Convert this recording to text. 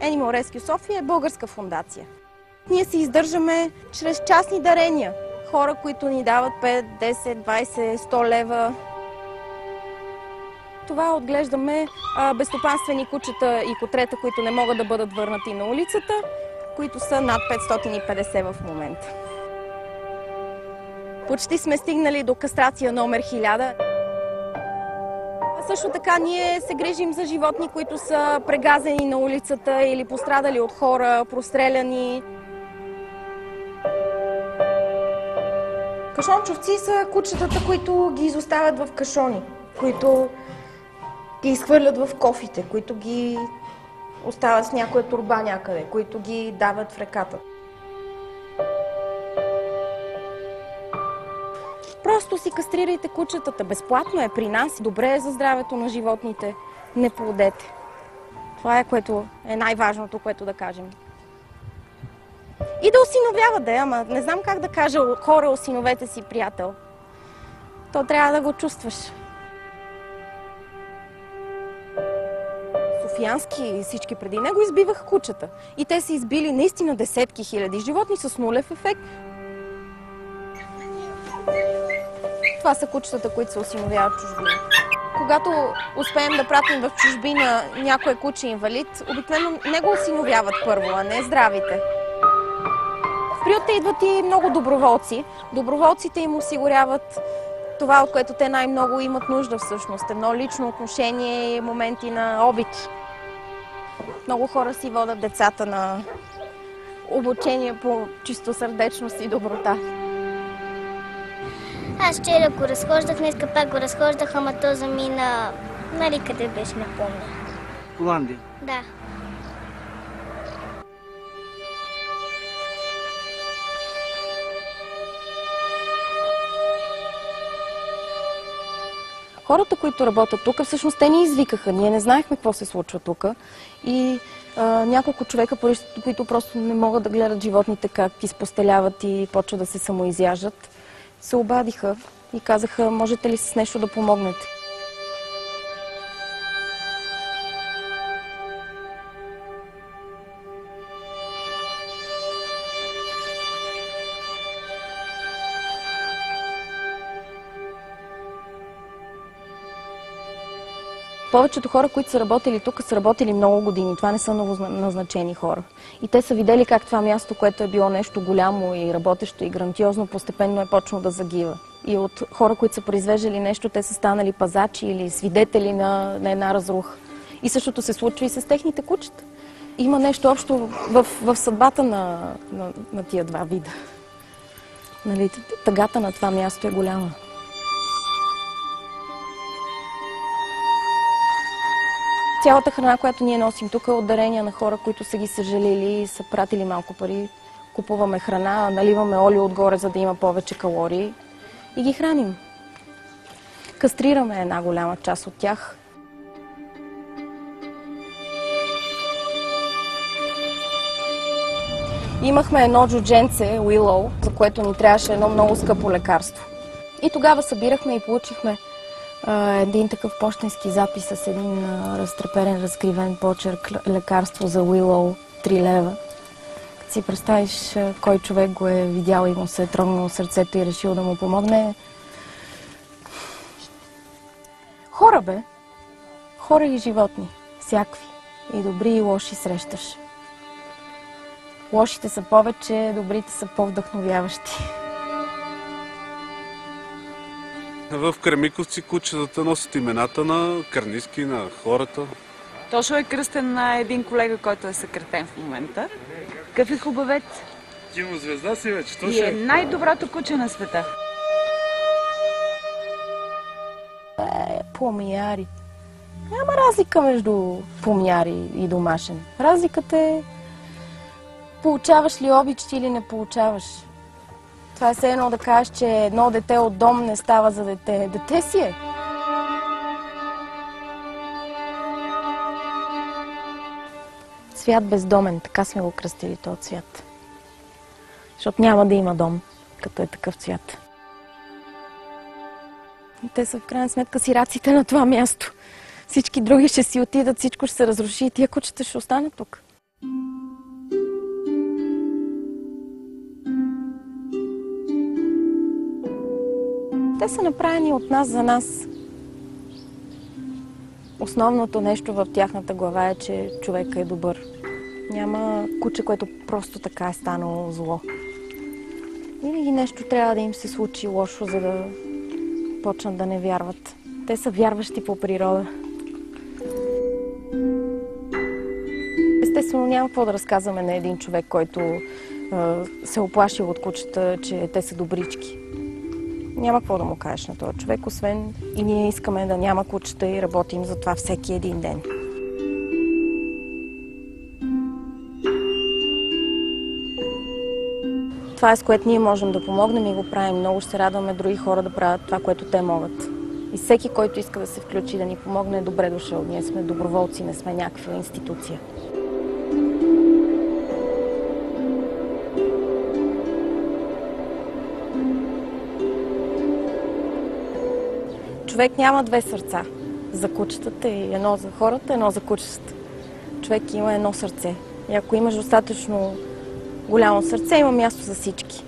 Animal Rescue София е българска фондация. Ние се издържаме чрез частни дарения. Хора, които ни дават 5, 10, 20, 100 лева. Това отглеждаме безстопанствени кучета и котрета, които не могат да бъдат върнати на улицата, които са над 550 в момента. Почти сме стигнали до кастрация номер 1000. Също така ние се грижим за животни, които са прегазени на улицата или пострадали от хора, простреляни. Кашончовци са кучетата, които ги изоставят в кашони, които ги изхвърлят в кофите, които ги оставят с някоя торба някъде, които ги дават в реката. Просто си кастрирайте кучетата. Безплатно е при нас. Добре е за здравето на животните. Не плодете. Това е, което е най-важното, което да кажем. И да осиновявате, ама не знам как да кажа хора, осиновете си приятел. То трябва да го чувстваш. Софиянски и всички преди него избиваха кучета. И те са избили наистина десетки хиляди животни с нулев ефект. Това са кучетата, които се осиновяват в чужбина. Когато успеем да пратим в чужбина някое куче инвалид, обикновено не го осиновяват първо, а не здравите. В приюта идват и много доброволци. Доброволците им осигуряват това, от което те най-много имат нужда всъщност. Едно лично отношение и моменти на обич. Много хора си водят децата на обучение по чистосърдечност и доброта. Аз вчера го разхождах, днеска пак го разхождах, ама то замина, нали къде беше, не помня. Холандия? Да. Хората, които работят тук, всъщност те ни извикаха. Ние не знаехме какво се случва тук. И няколко човека, които просто не могат да гледат животните как изпостеляват и почват да се самоизяждат, се обадиха и казаха, можете ли с нещо да помогнете? Повечето хора, които са работили тук, са работили много години. Това не са новоназначени хора. И те са видели как това място, което е било нещо голямо и работещо и грандиозно, постепенно е почнало да загива. И от хора, които са произвеждали нещо, те са станали пазачи или свидетели на една разруха. И същото се случва и с техните кучета. Има нещо общо в съдбата на тия два вида. Нали, тъгата на това място е голяма. Цялата храна, която ние носим тук, е от дарения на хора, които са ги съжалили и са пратили малко пари. Купуваме храна, наливаме олио отгоре, за да има повече калории и ги храним. Кастрираме една голяма част от тях. Имахме едно джудженце, Willow, за което ни трябваше едно много скъпо лекарство. И тогава събирахме и получихме един такъв пощенски запис с един разтреперен, разкривен почерк, лекарство за Willow, 3 лева. Като си представиш кой човек го е видял и му се е трогнало сърцето и решил да му помогне. Хора, бе. Хора и животни. Всякакви. И добри, и лоши срещаш. Лошите са повече, добрите са по-вдъхновяващи. В Кремиковци кучетата носят имената на карниски, на хората. Тошо е кръстен на един колега, който е съкратен в момента. Какъв е хубавец. Кинозвезда си вече, Тошо. И е най-доброто куче на света. Помияри. Няма разлика между помияри и домашен. Разликата е получаваш ли обич или не получаваш. Това е все едно да кажеш, че едно дете от дом не става за дете. Дете си е. Свят бездомен, така сме го кръстили този цвят. Защото няма да има дом, като е такъв цвят. И те са в крайна сметка сираците на това място. Всички други ще си отидат, всичко ще се разруши и тия кучета ще останат тук. Те са направени от нас за нас. Основното нещо в тяхната глава е, че човекът е добър. Няма куче, което просто така е станало зло. Винаги нещо трябва да им се случи лошо, за да почнат да не вярват. Те са вярващи по природа. Естествено, няма какво да разказваме на един човек, който се оплашил от кучета, че те са добрички. Няма какво да му кажеш на този човек, освен и ние искаме да няма кучета и работим за това всеки един ден. Това е с което ние можем да помогнем и го правим. Много ще се радваме други хора да правят това, което те могат. И всеки, който иска да се включи, да ни помогне, е добре дошъл. Ние сме доброволци, не сме някаква институция. Човек няма две сърца. За кучетата и едно за хората, едно за кучетата. Човек има едно сърце. И ако имаш достатъчно голямо сърце, има място за всички.